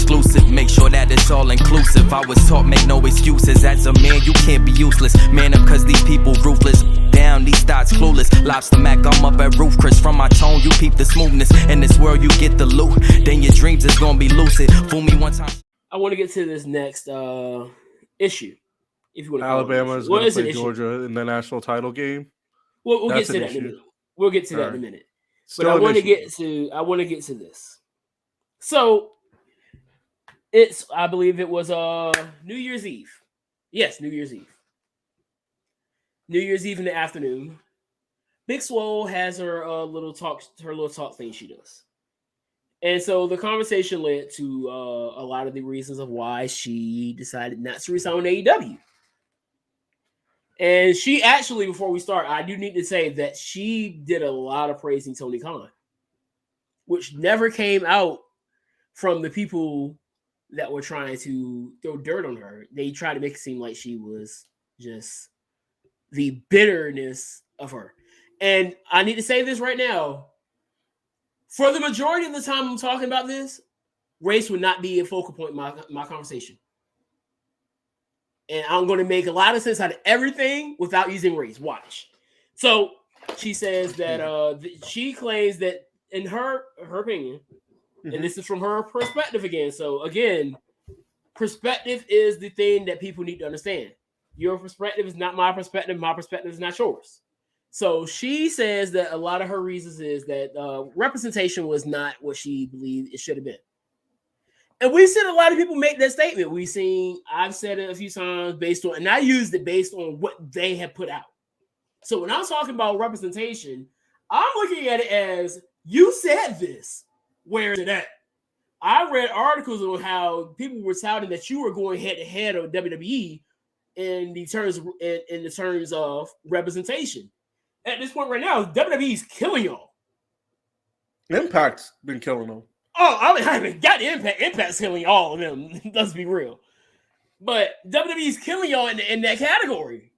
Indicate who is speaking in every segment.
Speaker 1: exclusive. Make sure that it's all inclusive. I was taught make no excuses. As a man, you can't be useless. Man up cause these people ruthless. Down, these thoughts clueless. Lobster Mac, I'm up at roof. Chris, from my tone, you peep the smoothness. In this world, you get the loot. Then your dreams is gonna be lucid. Fool me one time.
Speaker 2: I want to get to this next issue. If you want to
Speaker 3: Alabama is going to play Georgia in the national title game.
Speaker 2: We'll get to that in a minute. We'll get to that in a minute. But I want to get to this. So I believe it was New Year's Eve. Yes, New Year's Eve. New Year's Eve in the afternoon. Big Swole has her little talk thing she does. And so the conversation led to a lot of the reasons of why she decided not to resign with AEW. And she actually, before we start, I do need to say that she did a lot of praising Tony Khan, which never came out from the people that were trying to throw dirt on her. They tried to make it seem like she was just the bitterness of her. And I need to say this right now. For the majority of the time I'm talking about this, race would not be a focal point in my conversation. And I'm going to make a lot of sense out of everything without using race. Watch. So she says that she claims that in her opinion, and this is from her perspective again. So again, perspective is the thing that people need to understand. Your perspective is not my perspective. My perspective is not yours. So she says that a lot of her reasons is that representation was not what she believed it should have been. And we've seen a lot of people make that statement. I've said it a few times and I used it based on what they have put out. So when I'm talking about representation, I'm looking at it as you said this. Where is it at? I read articles on how people were touting that you were going head to head on WWE in the terms of representation. At this point right now, WWE is killing y'all.
Speaker 3: Impact's been killing them.
Speaker 2: Oh, I haven't got Impact. Impact's killing all of them. Let's be real. But WWE's killing y'all in that category.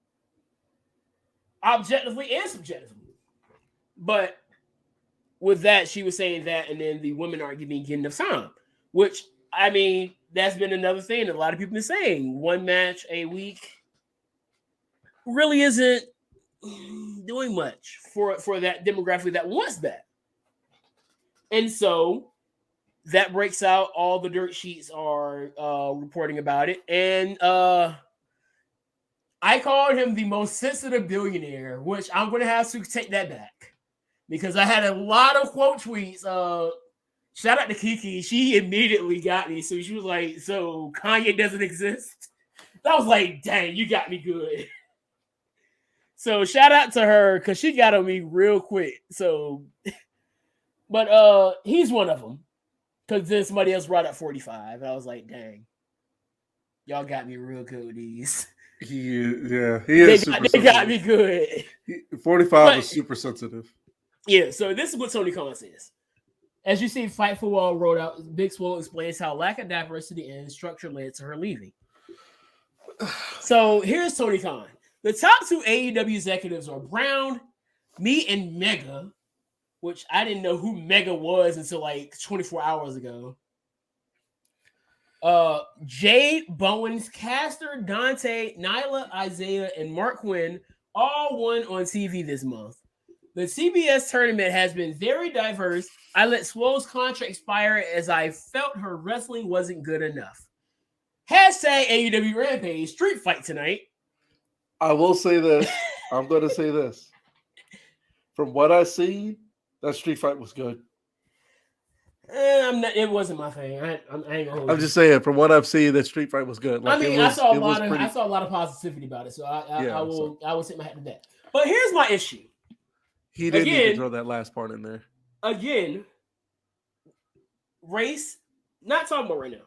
Speaker 2: Objectively and subjectively. But with that, she was saying that, and then the women aren't getting enough time. Which, I mean, that's been another thing that a lot of people have been saying. One match a week really isn't doing much for that demographic that wants that. And so that breaks out. All the dirt sheets are reporting about it. And I called him the most sensitive billionaire, which I'm going to have to take that back. Because I had a lot of quote tweets. Shout out to Kiki. She immediately got me. So she was like, so Kanye doesn't exist? I was like, dang, you got me good. So shout out to her because she got on me real quick. So, but he's one of them. Because then somebody else brought up 45. And I was like, dang. Y'all got me real good with these.
Speaker 3: He is.
Speaker 2: They got me good.
Speaker 3: 45 was super sensitive.
Speaker 2: Yeah, so this is what Tony Khan says. As you see, Fight for All wrote out, Big Swole explains how lack of diversity and structure led to her leaving. So here's Tony Khan. The top two AEW executives are Brown, me, and Mega, which I didn't know who Mega was until like 24 hours ago. Jade, Bowens, Caster, Dante, Nyla, Isaiah, and Mark Quinn all won on TV this month. The CBS tournament has been very diverse. I let Swole's contract expire as I felt her wrestling wasn't good enough. Hashtag AEW Rampage Street Fight tonight.
Speaker 3: I will say this. I'm going to say this. From what I see, that Street Fight was good.
Speaker 2: It wasn't my thing. I ain't gonna.
Speaker 3: I'm just saying, from what I've seen, that Street Fight was good. Like,
Speaker 2: I saw a lot of positivity about it, so I will tip my hat to that. But here's my issue.
Speaker 3: He didn't need to throw that last part in there.
Speaker 2: Again, race, not talking about right now.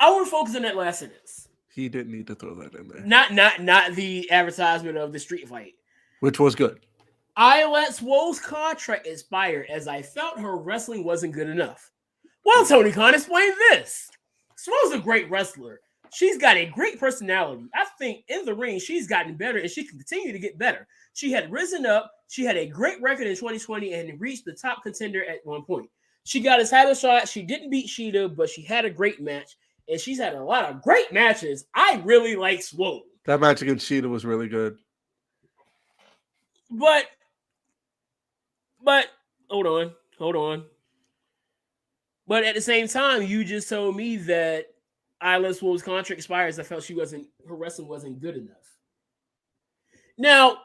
Speaker 2: I want to focus on that last sentence.
Speaker 3: He didn't need to throw that in there.
Speaker 2: Not the advertisement of the street fight.
Speaker 3: Which was good.
Speaker 2: I let Swole's contract expire as I felt her wrestling wasn't good enough. Well, Tony Khan, explain this. Swole's a great wrestler. She's got a great personality. I think in the ring, she's gotten better and she can continue to get better. She had risen up. She had a great record in 2020 and reached the top contender at one point. She got a title shot. She didn't beat Sheeta, but she had a great match. And she's had a lot of great matches. I really like Swole.
Speaker 3: That match against Sheeta was really good.
Speaker 2: But hold on. But at the same time, you just told me that Isla Swole's contract expires. I felt her wrestling wasn't good enough. Now,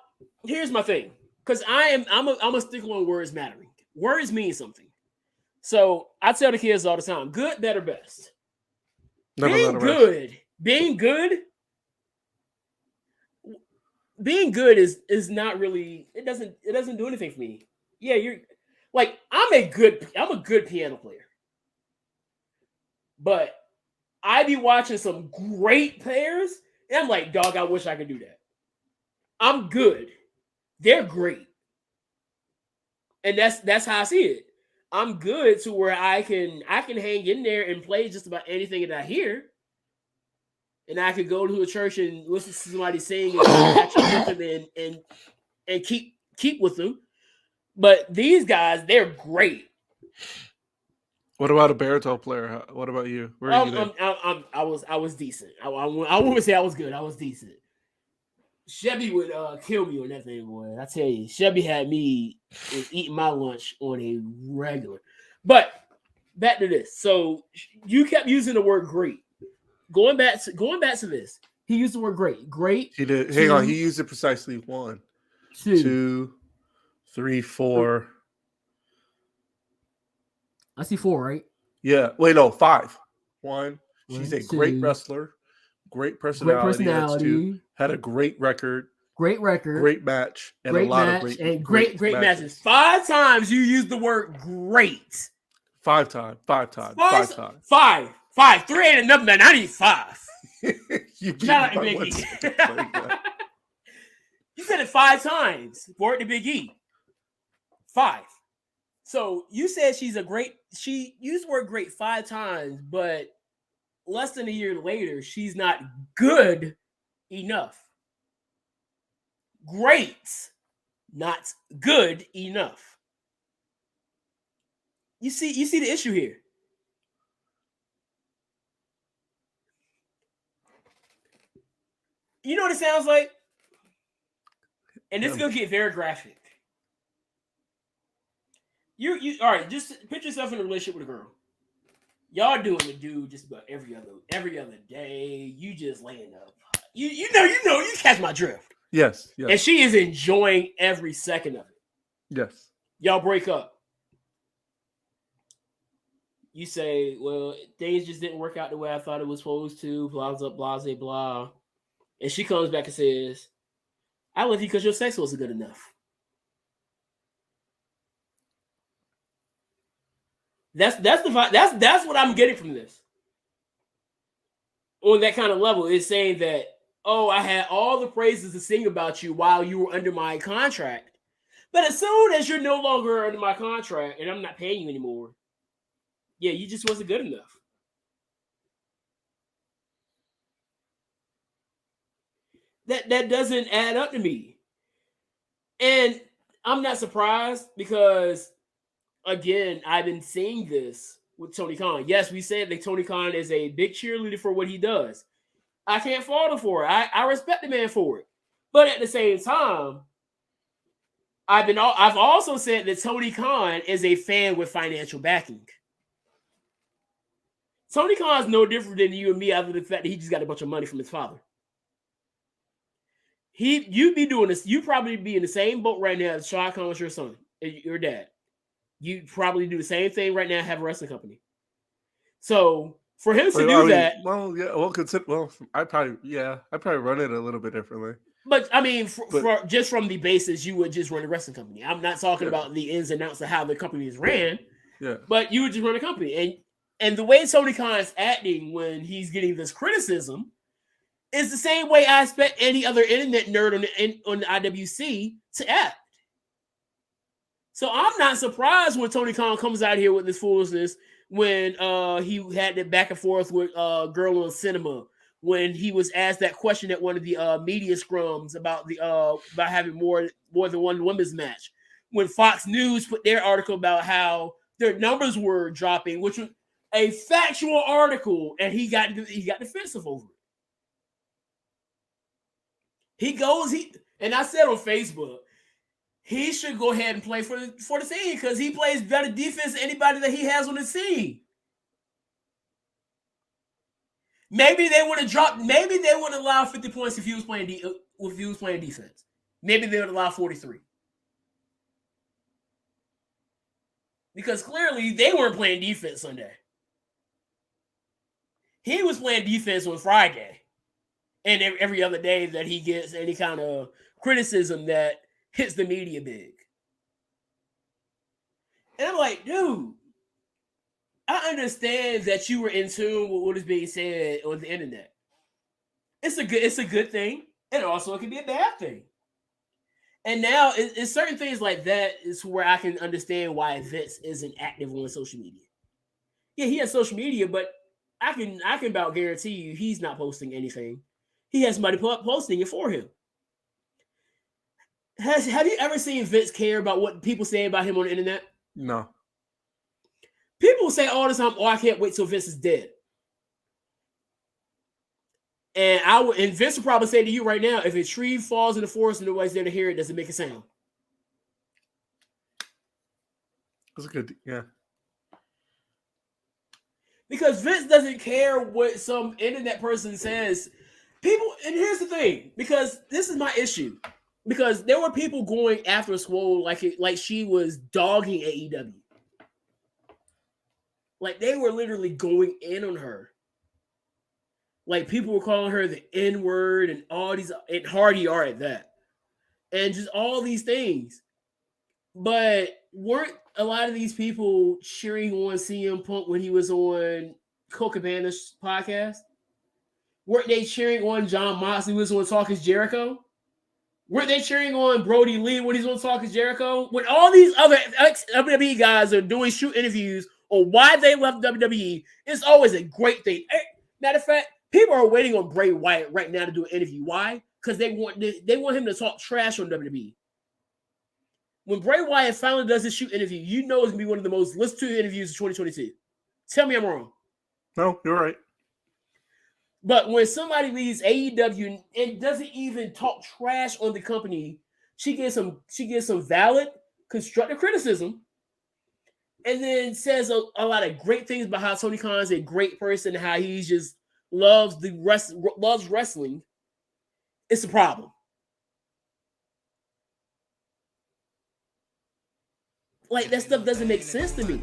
Speaker 2: here's my thing, because I'm a stickler on words mattering. Words mean something. So I tell the kids all the time: good, better, best. Being good is not really. It doesn't do anything for me. Yeah, you're like I'm a good piano player, but I be watching some great players, and I'm like, dog, I wish I could do that. I'm good. They're great. And that's how I see it. I'm good to where I can hang in there and play just about anything that I hear. And I could go to a church and listen to somebody sing and keep with them. But these guys, they're great.
Speaker 3: What about a baritone player? What about you? Where are you?
Speaker 2: I was decent. I wouldn't say I was good. I was decent. Chevy would kill me on that thing, boy. I tell you, Chevy had me eating my lunch on a regular. But back to this. So you kept using the word great. Going back to this, he used the word great. Great.
Speaker 3: He did. Hang on. He used it precisely 1, 2, 3, 4.
Speaker 2: I see 4, right?
Speaker 3: Yeah. Wait, no, 5. 1. She's a great wrestler. Great personality. That's 2. Had a great record.
Speaker 2: Great record.
Speaker 3: Great match. And
Speaker 2: great
Speaker 3: a lot
Speaker 2: match,
Speaker 3: of
Speaker 2: great matches. 5 times you used the word great.
Speaker 3: 5 times. 5 times.
Speaker 2: 5
Speaker 3: times.
Speaker 2: 5. 3 ain't enough, man. I need 5.
Speaker 3: You
Speaker 2: shout out to Big E. You said it 5 times. For it to Big E. 5. So you said she used the word great 5 times, but less than a year later, she's not good enough. Great, not good enough. You see the issue here. You know what it sounds like? And this is gonna get very graphic. You all right, just put yourself in a relationship with a girl. Y'all doing the dude just about every other day. You just laying up. You know, you catch my drift.
Speaker 3: Yes.
Speaker 2: And she is enjoying every second of it.
Speaker 3: Yes.
Speaker 2: Y'all break up. You say, well, things just didn't work out the way I thought it was supposed to, blah, blah, blah, blah, blah. And she comes back and says, I love you because your sex wasn't good enough. That's what I'm getting from this. On that kind of level, is saying that, oh, I had all the praises to sing about you while you were under my contract. But as soon as you're no longer under my contract and I'm not paying you anymore, yeah, you just wasn't good enough. That doesn't add up to me. And I'm not surprised because, again, I've been seeing this with Tony Khan. Yes, we said that Tony Khan is a big cheerleader for what he does. I can't fault him for it. I respect the man for it. But at the same time, I've also said that Tony Khan is a fan with financial backing. Tony Khan's no different than you and me, other than the fact that he just got a bunch of money from his father. You'd be doing this. You probably be in the same boat right now as Shah Khan was your son, your dad. You probably do the same thing right now. Have a wrestling company. So for him to do that,
Speaker 3: I probably run it a little bit differently.
Speaker 2: But I mean, for just from the basis, you would just run a wrestling company. I'm not talking about the ins and outs of how the company is ran.
Speaker 3: Yeah,
Speaker 2: but you would just run a company, and the way Tony Khan is acting when he's getting this criticism is the same way I expect any other internet nerd on the IWC to act. So I'm not surprised when Tony Khan comes out here with this foolishness when he had that back and forth with Girl on Cinema, when he was asked that question at one of the media scrums about having more than one women's match, when Fox News put their article about how their numbers were dropping, which was a factual article, and he got defensive over it. And I said on Facebook, he should go ahead and play for the team because he plays better defense than anybody that he has on the team. Maybe they would have allow 50 points if he was playing defense. Maybe they would allow 43. Because clearly they weren't playing defense Sunday. He was playing defense on Friday. And every other day that he gets any kind of criticism that hits the media big. And I'm like, dude, I understand that you were in tune with what is being said on the internet. It's a good thing, and also it can be a bad thing. And now it's certain things like that is where I can understand why Vince isn't active on social media. Yeah, he has social media, but I can about guarantee you he's not posting anything. He has somebody posting it for him. Have you ever seen Vince care about what people say about him on the internet?
Speaker 3: No.
Speaker 2: People say all the time, "Oh, I can't wait till Vince is dead." And Vince will probably say to you right now, if a tree falls in the forest and nobody's there to hear it, does it make a sound?
Speaker 3: That's a good, yeah.
Speaker 2: Because Vince doesn't care what some internet person says. People, and here's the thing, because this is my issue. Because there were people going after Swole like she was dogging AEW. Like they were literally going in on her. Like people were calling her the N-word and all these, and Hardy are at that. And just all these things. But weren't a lot of these people cheering on CM Punk when he was on Cole Cabana's podcast? Weren't they cheering on John Moxley when he was on Talk Is Jericho? Weren't they cheering on Brody Lee when he's on Talk Is Jericho? When all these other WWE guys are doing shoot interviews on why they left WWE, it's always a great thing. Matter of fact, people are waiting on Bray Wyatt right now to do an interview. Why? Because they want him to talk trash on WWE. When Bray Wyatt finally does his shoot interview, you know it's going to be one of the most listened to interviews of 2022. Tell me I'm wrong. No,
Speaker 3: you're right.
Speaker 2: But when somebody leaves AEW and doesn't even talk trash on the company, she gets some valid, constructive criticism, and then says a lot of great things about how Tony Khan is a great person, how he just loves wrestling. It's a problem. Like that stuff doesn't make sense to me.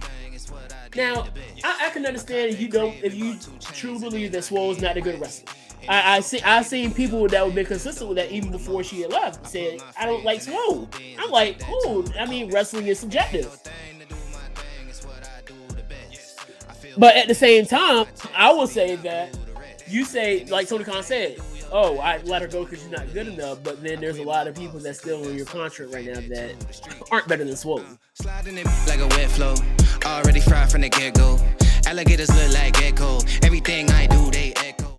Speaker 2: Now, I can understand if you truly believe that Swole is not a good wrestler. I've seen people that would be consistent with that even before she had left. Said, I don't like Swole. I'm like, oh, I mean, wrestling is subjective. But at the same time, I will say that you say, like Tony Khan said, oh, I let her go because she's not good enough. But then there's a lot of people that's still in your contract right now that aren't better than Swole.
Speaker 4: Sliding it like a wet flow, already fried from the get-go. Alligators look like gecko. Everything I do, they echo.